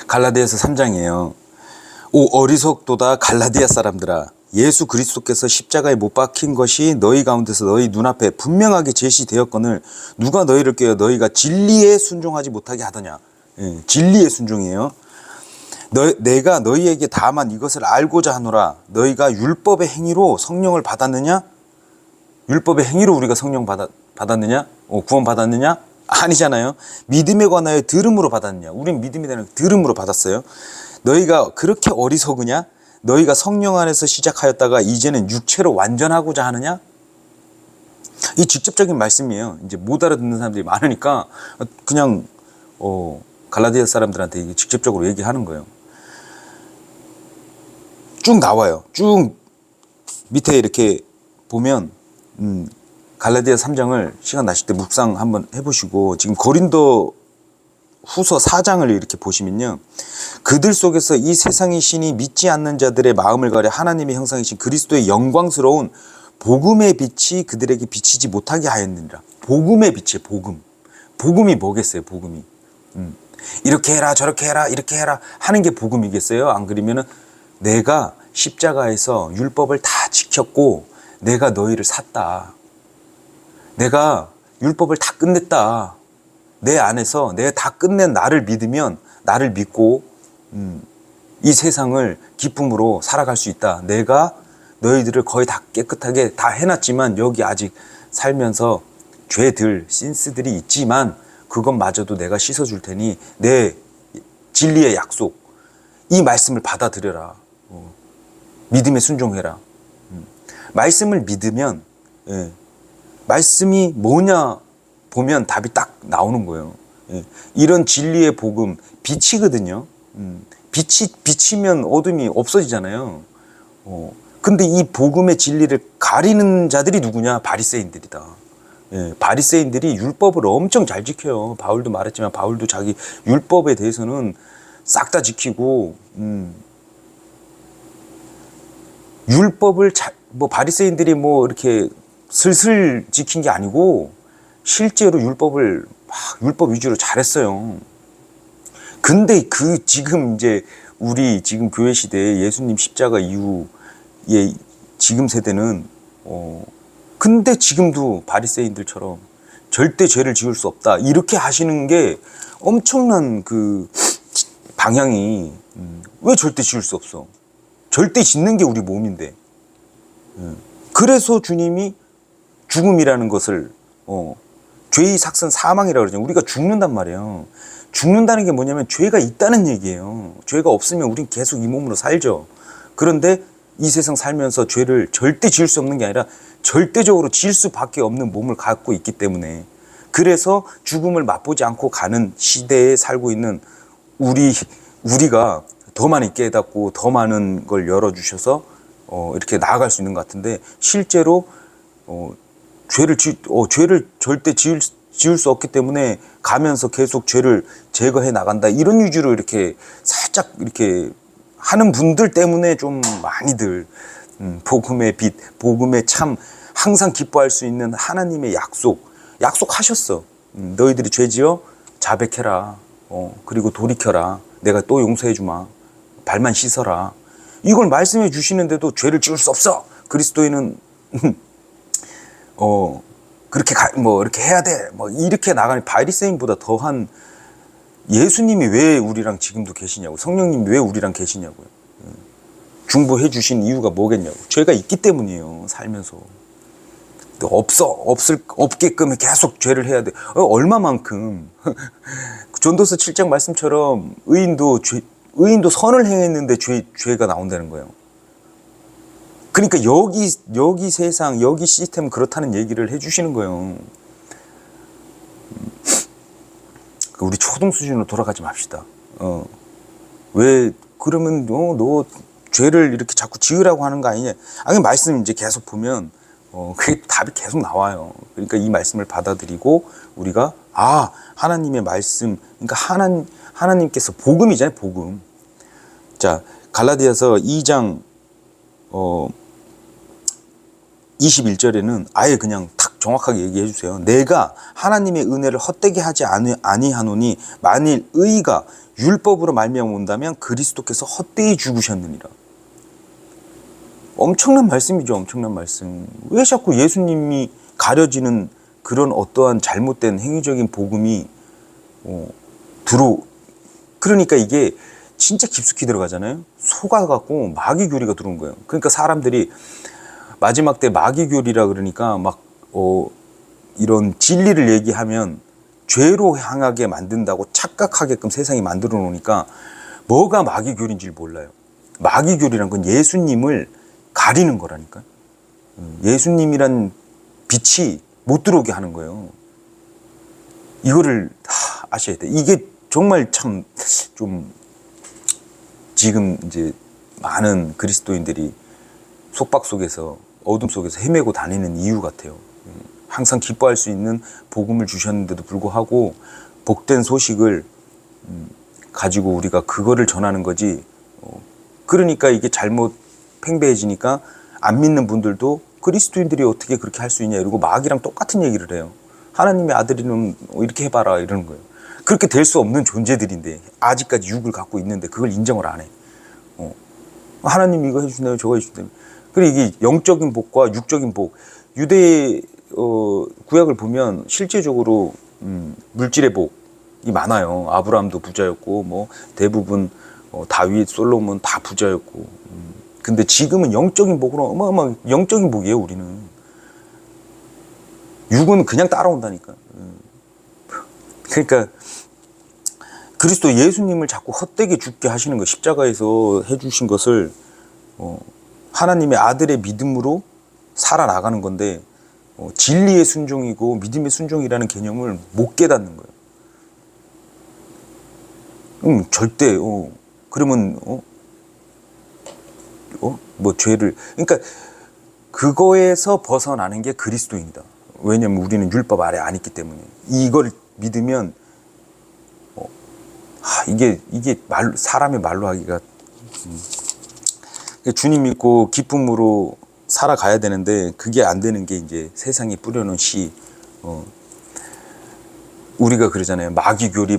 갈라디아서 3장이에요. 오 어리석도다 갈라디아 사람들아, 예수 그리스도께서 십자가에 못 박힌 것이 너희 가운데서 너희 눈앞에 분명하게 제시되었거늘 누가 너희를 깨어 너희가 진리에 순종하지 못하게 하더냐. 진리에 순종이에요. 내가 너희에게 다만 이것을 알고자 하노라. 너희가 율법의 행위로 성령을 받았느냐? 율법의 행위로 우리가 성령 받았느냐? 구원 받았느냐? 아니잖아요. 믿음에 관하여 들음으로 받았느냐? 우린 믿음에 대한 들음으로 받았어요. 너희가 그렇게 어리석으냐? 너희가 성령 안에서 시작하였다가 이제는 육체로 완전하고자 하느냐? 이 직접적인 말씀이에요. 이제 못 알아듣는 사람들이 많으니까 그냥 갈라디아 사람들한테 이게 직접적으로 얘기하는 거예요. 쭉 나와요. 쭉 밑에 이렇게 보면 갈라디아 3장을 시간 나실 때 묵상 한번 해보시고, 지금 고린도 후서 4장을 이렇게 보시면요, 그들 속에서 이 세상의 신이 믿지 않는 자들의 마음을 가려 하나님의 형상이신 그리스도의 영광스러운 복음의 빛이 그들에게 비치지 못하게 하였느니라. 복음의 빛이에요. 복음이 뭐겠어요? 복음이 이렇게 해라 저렇게 해라 이렇게 해라 하는 게 복음이겠어요? 안 그러면은 내가 십자가에서 율법을 다 지켰고 내가 너희를 샀다, 내가 율법을 다 끝냈다, 내 안에서 내가 다 끝낸 나를 믿으면, 나를 믿고 이 세상을 기쁨으로 살아갈 수 있다. 내가 너희들을 거의 다 깨끗하게 다 해놨지만 여기 아직 살면서 죄들, 신스들이 있지만 그것마저도 내가 씻어줄 테니 내 진리의 약속, 이 말씀을 받아들여라. 믿음에 순종해라. 말씀을 믿으면, 말씀이 뭐냐 보면 답이 딱 나오는 거예요. 이런 진리의 복음, 빛이거든요. 빛이면 어둠이 없어지잖아요. 근데 이 복음의 진리를 가리는 자들이 누구냐? 바리새인들이다. 바리새인들이 율법을 엄청 잘 지켜요. 바울도 말했지만 바울도 자기 율법에 대해서는 싹 다 지키고, 율법을 뭐 바리새인들이 뭐 이렇게 슬슬 지킨 게 아니고 실제로 율법을 막 율법 위주로 잘했어요. 근데 지금 이제 우리 지금 교회 시대에 예수님 십자가 이후의 지금 세대는 근데 지금도 바리새인들처럼 절대 죄를 지을 수 없다 이렇게 하시는 게 엄청난 그 방향이, 왜 절대 지을 수 없어? 절대 짓는 게 우리 몸인데. 그래서 주님이 죽음이라는 것을 죄의 삭선 사망이라고 그러잖아요. 우리가 죽는단 말이에요. 죽는다는 게 뭐냐면 죄가 있다는 얘기예요. 죄가 없으면 우린 계속 이 몸으로 살죠. 그런데 이 세상 살면서 죄를 절대 지을 수 없는 게 아니라 절대적으로 지을 수밖에 없는 몸을 갖고 있기 때문에, 그래서 죽음을 맛보지 않고 가는 시대에 살고 있는 우리가 더 많이 깨닫고 더 많은 걸 열어주셔서 이렇게 나아갈 수 있는 것 같은데, 실제로 죄를 절대 지을 수 없기 때문에 가면서 계속 죄를 제거해 나간다, 이런 위주로 이렇게 살짝 이렇게 하는 분들 때문에 좀 많이들 복음의 빛, 복음의 참 항상 기뻐할 수 있는 하나님의 약속하셨어. 너희들이 죄지어 자백해라. 그리고 돌이켜라. 내가 또 용서해 주마. 발만 씻어라. 이걸 말씀해 주시는데도 죄를 지을 수 없어. 그리스도인은 그렇게 이렇게 해야 돼. 뭐 이렇게 나가는 바리새인보다 더한, 예수님이 왜 우리랑 지금도 계시냐고, 성령님이 왜 우리랑 계시냐고요. 중보해 주신 이유가 뭐겠냐고. 죄가 있기 때문이에요. 살면서. 없게끔 계속 죄를 해야 돼. 얼마만큼. 전도서 7장 말씀처럼 의인도 선을 행했는데 죄가 나온다는 거예요. 그러니까 여기 세상, 여기 시스템은 그렇다는 얘기를 해주시는 거예요. 우리 초등 수준으로 돌아가지 맙시다. 왜 그러면 너 죄를 이렇게 자꾸 지으라고 하는 거 아니냐? 아니, 말씀 이제 계속 보면 그게 답이 계속 나와요. 그러니까 이 말씀을 받아들이고 우리가 하나님의 말씀, 그러니까 하나님께서 복음이잖아요, 복음. 자, 갈라디아서 2장 21절에는 아예 그냥 탁 정확하게 얘기해 주세요. 내가 하나님의 은혜를 헛되게 하지 아니하노니 만일 의가 율법으로 말미암아 온다면 그리스도께서 헛되이 죽으셨느니라. 엄청난 말씀이죠. 엄청난 말씀. 왜 자꾸 예수님이 가려지는 그런 어떠한 잘못된 행위적인 복음이 그러니까 이게 진짜 깊숙이 들어가잖아요. 속아갖고 마귀교리가 들어온 거예요. 그러니까 사람들이 마지막 때 마귀교리라 그러니까 막 이런 진리를 얘기하면 죄로 향하게 만든다고 착각하게끔 세상이 만들어 놓으니까 뭐가 마귀교리인지 몰라요. 마귀교리란 건 예수님을 가리는 거라니까. 예수님이란 빛이 못 들어오게 하는 거예요. 이거를 아셔야 돼. 이게 정말 참 좀 지금 이제 많은 그리스도인들이 속박 속에서 어둠 속에서 헤매고 다니는 이유 같아요. 항상 기뻐할 수 있는 복음을 주셨는데도 불구하고 복된 소식을 가지고 우리가 그거를 전하는 거지. 그러니까 이게 잘못 팽배해지니까 안 믿는 분들도 그리스도인들이 어떻게 그렇게 할 수 있냐 이러고 마귀랑 똑같은 얘기를 해요. 하나님의 아들이면 이렇게 해봐라 이러는 거예요. 그렇게 될 수 없는 존재들인데 아직까지 육을 갖고 있는데 그걸 인정을 안 해. 하나님 이거 해주신다면 저거 해주신다면. 그리고 이게 영적인 복과 육적인 복. 유대 구약을 보면 실제적으로 물질의 복이 많아요. 아브라함도 부자였고 뭐 대부분 다윗, 솔로몬 다 부자였고. 근데 지금은 영적인 복으로 어마어마한 영적인 복이에요. 우리는 육은 그냥 따라온다니까. 그러니까 그리스도 예수님을 자꾸 헛되게 죽게 하시는 거, 십자가에서 해주신 것을 하나님의 아들의 믿음으로 살아나가는 건데 진리의 순종이고 믿음의 순종이라는 개념을 못 깨닫는 거예요. 절대 그러면 뭐 죄를 그러니까 그거에서 벗어나는 게 그리스도인이다. 왜냐면 우리는 율법 아래 안 있기 때문에 이걸 믿으면 이게 사람의 말로 하기가 주님 믿고 기쁨으로 살아가야 되는데 그게 안 되는 게 이제 세상이 뿌려놓은 씨. 우리가 그러잖아요. 마귀교리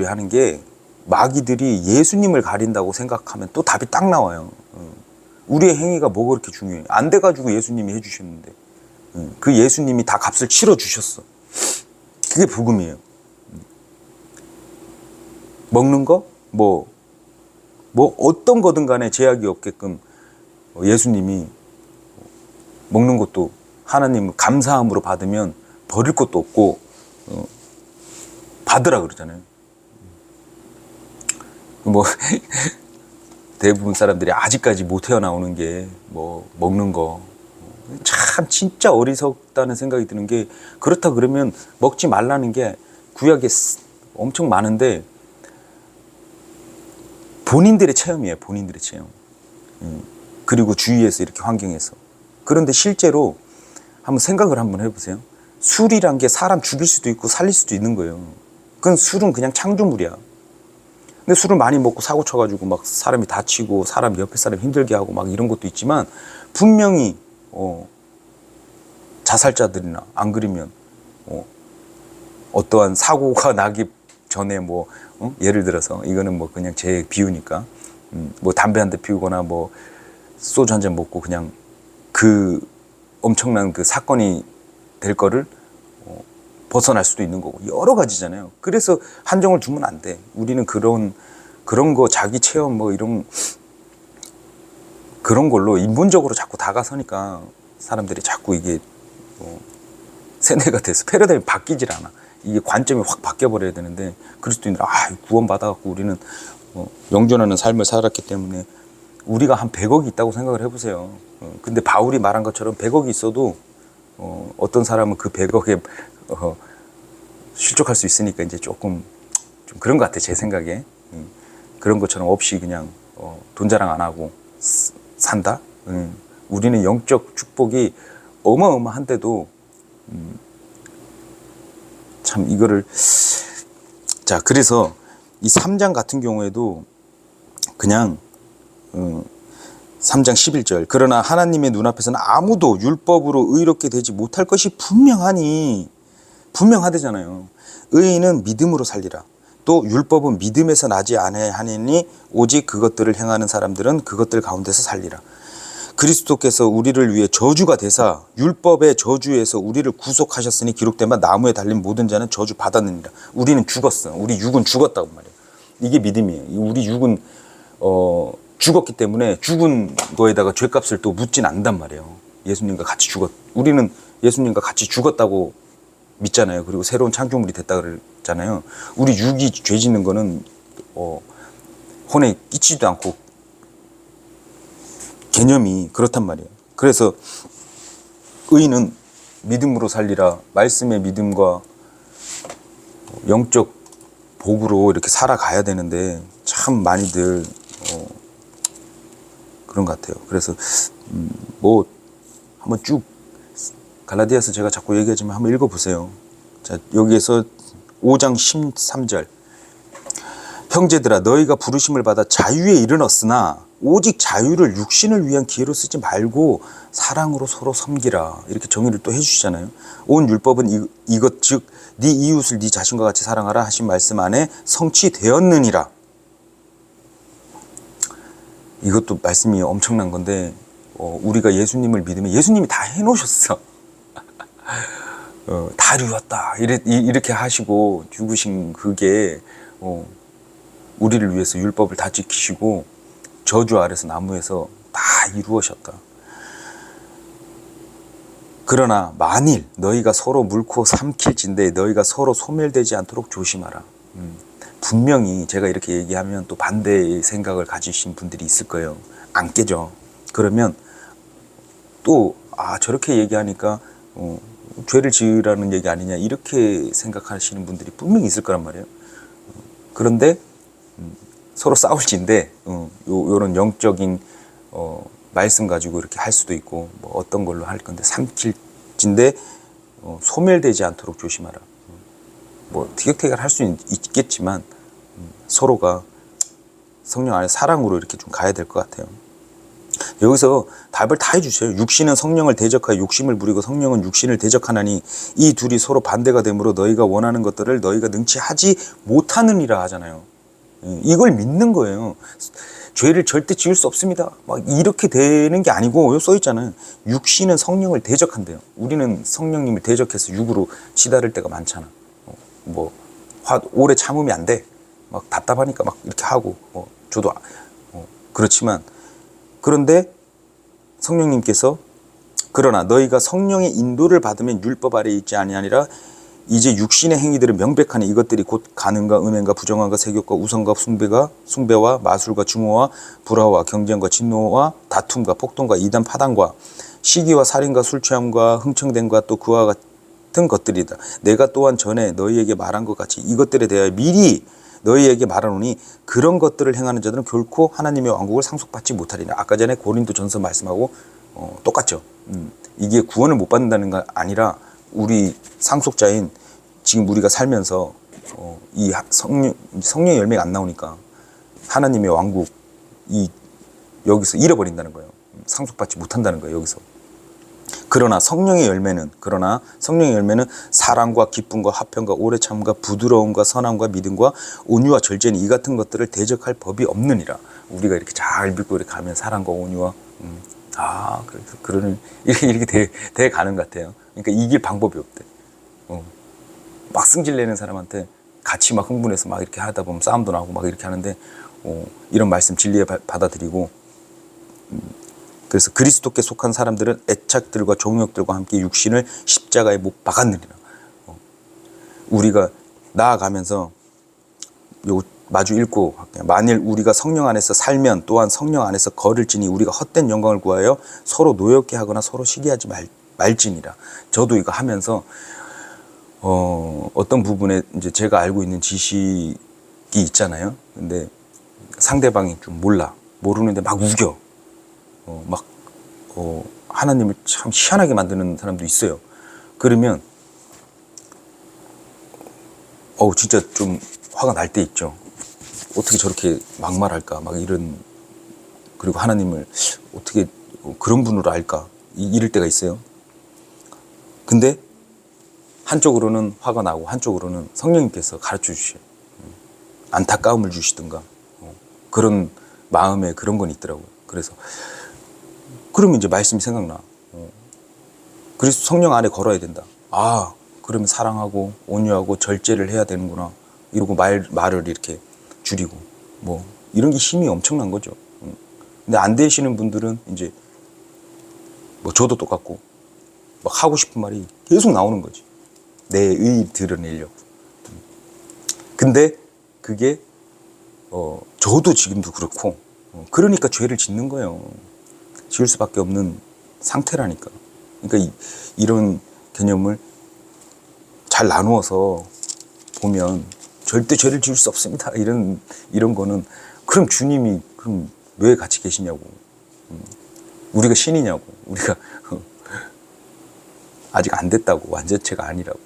하는 게 마귀들이 예수님을 가린다고 생각하면 또 답이 딱 나와요. 우리의 행위가 뭐가 그렇게 중요해? 안 돼가지고 예수님이 해주셨는데 그 예수님이 다 값을 치러주셨어. 그게 복음이에요. 먹는 거? 뭐 어떤 거든 간에 제약이 없게끔 예수님이 먹는 것도 하나님 감사함으로 받으면 버릴 것도 없고 받으라 그러잖아요. 뭐 대부분 사람들이 아직까지 못 태어나오는 게 뭐 먹는 거 참 진짜 어리석다는 생각이 드는 게 그렇다 그러면 먹지 말라는 게 구약에 엄청 많은데 본인들의 체험이에요. 본인들의 체험. 그리고 주위에서 이렇게 환경에서. 그런데 실제로 한번 생각을 한번 해보세요. 술이란 게 사람 죽일 수도 있고 살릴 수도 있는 거예요. 그건 술은 그냥 창조물이야. 근데 술을 많이 먹고 사고 쳐가지고 막 사람이 다치고 사람 옆에 사람 힘들게 하고 막 이런 것도 있지만 분명히 자살자들이나 안 그러면 어떠한 사고가 나기 전에 뭐 예를 들어서 이거는 뭐 그냥 제 비유니까 뭐 담배 한 대 피우거나 뭐 소주 한 잔 먹고 그냥 그 엄청난 그 사건이 될 거를 벗어날 수도 있는 거고 여러 가지잖아요. 그래서 한정을 두면 안 돼. 우리는 그런 거 자기 체험 뭐 이런 그런 걸로 인본적으로 자꾸 다가서니까 사람들이 자꾸 이게 세뇌가 돼서 패러다임이 바뀌질 않아. 이게 관점이 확 바뀌어버려야 되는데 그리스도인들 구원받아갖고 우리는 영존하는 삶을 살았기 때문에 우리가 한 100억이 있다고 생각을 해보세요. 근데 바울이 말한 것처럼 100억이 있어도 어떤 사람은 그 100억에 실족할 수 있으니까 이제 조금 좀 그런 것 같아. 제 생각에. 그런 것처럼 없이 그냥 돈 자랑 안 하고 산다. 우리는 영적 축복이 어마어마한데도 참 이거를 자 그래서 이 3장 같은 경우에도 그냥 3장 11절. 그러나 하나님의 눈앞에서는 아무도 율법으로 의롭게 되지 못할 것이 분명하대잖아요. 의인은 믿음으로 살리라. 또 율법은 믿음에서 나지 아니하니 오직 그것들을 행하는 사람들은 그것들 가운데서 살리라. 그리스도께서 우리를 위해 저주가 되사 율법의 저주에서 우리를 구속하셨으니 기록된 바 나무에 달린 모든 자는 저주 받았느니라. 우리는 죽었어. 우리 육은 죽었다고 말이에요. 이게 믿음이에요. 우리 육은 죽었기 때문에 죽은 거에다가 죄값을 또 묻진 않는단 말이에요. 예수님과 같이 우리는 예수님과 같이 죽었다고 믿잖아요. 그리고 새로운 창조물이 됐다 그랬잖아요. 우리 육이 죄 짓는 거는 혼에 끼치지도 않고 개념이 그렇단 말이에요. 그래서 의인은 믿음으로 살리라. 말씀의 믿음과 영적 복으로 이렇게 살아가야 되는데 참 많이들 그런 것 같아요. 그래서 뭐 한번 쭉 갈라디아서 제가 자꾸 얘기하지만 한번 읽어보세요. 자, 여기에서 5장 13절. 형제들아 너희가 부르심을 받아 자유에 이르렀으나 오직 자유를 육신을 위한 기회로 쓰지 말고 사랑으로 서로 섬기라. 이렇게 정의를 또 해주시잖아요. 온 율법은 이것 즉 네 이웃을 네 자신과 같이 사랑하라 하신 말씀 안에 성취되었느니라. 이것도 말씀이 엄청난 건데 우리가 예수님을 믿으면 예수님이 다 해놓으셨어. 다 이루었다 이렇게 하시고 죽으신 그게 우리를 위해서 율법을 다 지키시고 저주 아래서 나무에서 다 이루어졌다. 그러나 만일 너희가 서로 물고 삼킬진대 너희가 서로 소멸되지 않도록 조심하라. 분명히 제가 이렇게 얘기하면 또 반대의 생각을 가지신 분들이 있을 거예요. 안 깨져. 그러면 또 저렇게 얘기하니까 죄를 지으라는 얘기 아니냐 이렇게 생각하시는 분들이 분명히 있을 거란 말이에요. 그런데 서로 싸울진데 요런 영적인 말씀 가지고 이렇게 할 수도 있고 뭐 어떤 걸로 할 건데 삼킬진데 소멸되지 않도록 조심하라. 뭐 티격태격 할 수 있겠지만 서로가 성령 안에 사랑으로 이렇게 좀 가야 될 것 같아요. 여기서 답을 다 해주세요. 육신은 성령을 대적하여 욕심을 부리고 성령은 육신을 대적하나니 이 둘이 서로 반대가 되므로 너희가 원하는 것들을 너희가 능치 하지 못하느니라 하잖아요. 이걸 믿는 거예요. 죄를 절대 지을 수 없습니다. 막 이렇게 되는 게 아니고 여기 써 있잖아요. 육신은 성령을 대적한대요. 우리는 성령님을 대적해서 육으로 치달을 때가 많잖아. 뭐 오래 참으면 안 돼. 막 답답하니까 막 이렇게 하고 저도 그렇지만 그런데 성령님께서 그러나 너희가 성령의 인도를 받으면 율법 아래에 있지 아니하니라. 이제 육신의 행위들은 명백하니 이것들이 곧 간음과 음행과 부정함과 세욕과 우상과 숭배와 마술과 증오와 불화와 경쟁과 진노와 다툼과 폭동과 이단 파당과 시기와 살인과 술 취함과 흥청됨과 또 그와 같은 것들이다. 내가 또한 전에 너희에게 말한 것 같이 이것들에 대하여 미리 너희에게 말하노니 그런 것들을 행하는 자들은 결코 하나님의 왕국을 상속받지 못하리라. 아까 전에 고린도전서 말씀하고 똑같죠. 이게 구원을 못 받는다는 게 아니라 우리 상속자인 지금 우리가 살면서 이 성령의 열매가 안 나오니까 하나님의 왕국 여기서 잃어버린다는 거예요. 상속받지 못한다는 거예요. 여기서. 그러나 성령의 열매는 사랑과 기쁨과 화평과 오래 참음과 부드러움과 선함과 믿음과 온유와 절제니 이 같은 것들을 대적할 법이 없느니라. 우리가 이렇게 잘 믿고 이렇게 가면 사랑과 온유와 그러는 이렇게 돼 가는 것 같아요. 그러니까 이길 방법이 없대. 막 승질내는 사람한테 같이 막 흥분해서 막 이렇게 하다 보면 싸움도 나고 막 이렇게 하는데 이런 말씀 진리에 받아들이고 그래서 그리스도께 속한 사람들은 애착들과 종욕들과 함께 육신을 십자가에 못 박았느니라. 우리가 나아가면서 요 마주 읽고 할게요. 만일 우리가 성령 안에서 살면 또한 성령 안에서 걸을지니 우리가 헛된 영광을 구하여 서로 노엽게 하거나 서로 시기하지 말지니라. 저도 이거 하면서 어떤 부분에 이제 제가 알고 있는 지식이 있잖아요. 근데 상대방이 좀 모르는데 막 우겨. 하나님을 참 희한하게 만드는 사람도 있어요. 그러면 진짜 좀 화가 날 때 있죠. 어떻게 저렇게 막말할까 막 이런. 그리고 하나님을 어떻게 그런 분으로 알까? 이럴 때가 있어요. 근데 한쪽으로는 화가 나고 한쪽으로는 성령님께서 가르쳐 주셔요. 안타까움을 주시든가 그런 마음에 그런 건 있더라고요. 그래서 그러면 이제 말씀이 생각나. 그리스도 성령 안에 걸어야 된다. 아, 그러면 사랑하고 온유하고 절제를 해야 되는구나. 이러고 말을 이렇게 줄이고 뭐 이런 게 힘이 엄청난 거죠. 근데 안 되시는 분들은 이제 뭐 저도 똑같고 막 하고 싶은 말이 계속 나오는 거지. 내 의 드러내려고. 근데 그게 저도 지금도 그렇고 그러니까 죄를 짓는 거예요. 지을 수밖에 없는 상태라니까. 그러니까 이런 개념을 잘 나누어서 보면 절대 죄를 지을 수 없습니다. 이런 거는 그럼 주님이 그럼 왜 같이 계시냐고. 우리가 신이냐고. 우리가 아직 안 됐다고. 완전체가 아니라고.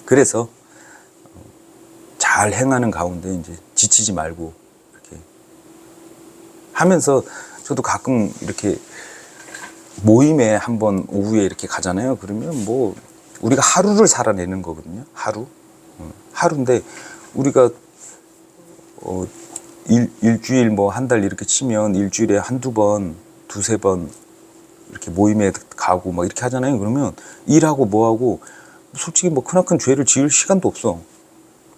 그래서 잘 행하는 가운데 이제 지치지 말고 이렇게 하면서 저도 가끔 이렇게 모임에 한번 오후에 이렇게 가잖아요. 그러면 뭐 우리가 하루를 살아내는 거거든요. 하루인데 우리가 일주일 뭐 한 달 이렇게 치면 일주일에 한두 번, 두세 번 이렇게 모임에 가고 막 이렇게 하잖아요. 그러면 일하고 뭐하고 솔직히 뭐 크나큰 죄를 지을 시간도 없어.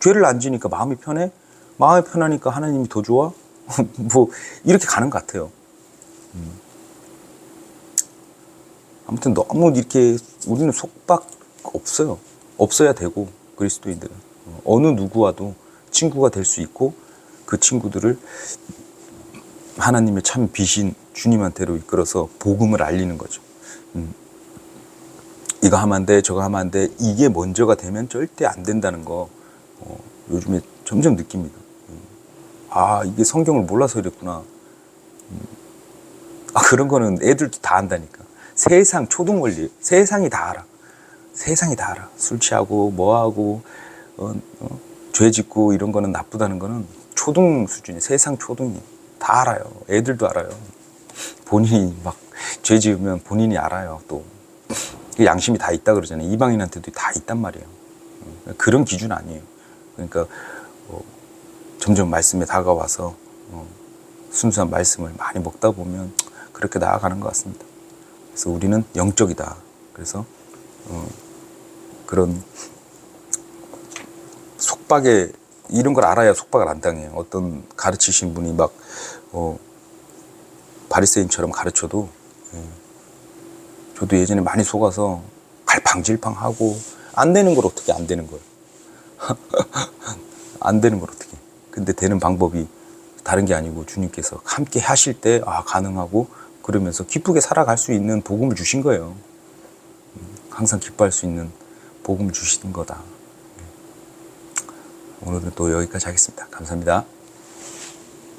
죄를 안 지니까 마음이 편해? 마음이 편하니까 하나님이 더 좋아? 뭐 이렇게 가는 것 같아요. 아무튼 너무 이렇게 우리는 속박 없어요. 없어야 되고 그리스도인들은 어느 누구와도 친구가 될 수 있고 그 친구들을 하나님의 참 빛인 주님한테로 이끌어서 복음을 알리는 거죠. 이거 하면 안 돼, 저거 하면 안 돼. 이게 먼저가 되면 절대 안 된다는 거 요즘에 점점 느낍니다. 아, 이게 성경을 몰라서 이랬구나. 그런 거는 애들도 다 안다니까. 세상 초등 원리, 세상이 다 알아. 세상이 다 알아. 술 취하고 뭐하고 죄 짓고 이런 거는 나쁘다는 거는 초등 수준이, 세상 초등이 다 알아요. 애들도 알아요. 본인이 막 죄 지으면 본인이 알아요. 또 양심이 다 있다 그러잖아요. 이방인한테도 다 있단 말이에요. 그런 기준 아니에요. 그러니까 점점 말씀에 다가와서 순수한 말씀을 많이 먹다 보면 그렇게 나아가는 것 같습니다. 그래서 우리는 영적이다. 그래서 그런 속박에 이런 걸 알아야 속박을 안 당해요. 어떤 가르치신 분이 막 바리새인처럼 가르쳐도 저도 예전에 많이 속아서 갈팡질팡하고 안 되는 걸 어떻게 안 되는 거예요. 안 되는 걸 어떻게. 근데 되는 방법이 다른 게 아니고 주님께서 함께 하실 때 가능하고 그러면서 기쁘게 살아갈 수 있는 복음을 주신 거예요. 항상 기뻐할 수 있는 복음을 주시는 거다. 오늘은 또 여기까지 하겠습니다. 감사합니다.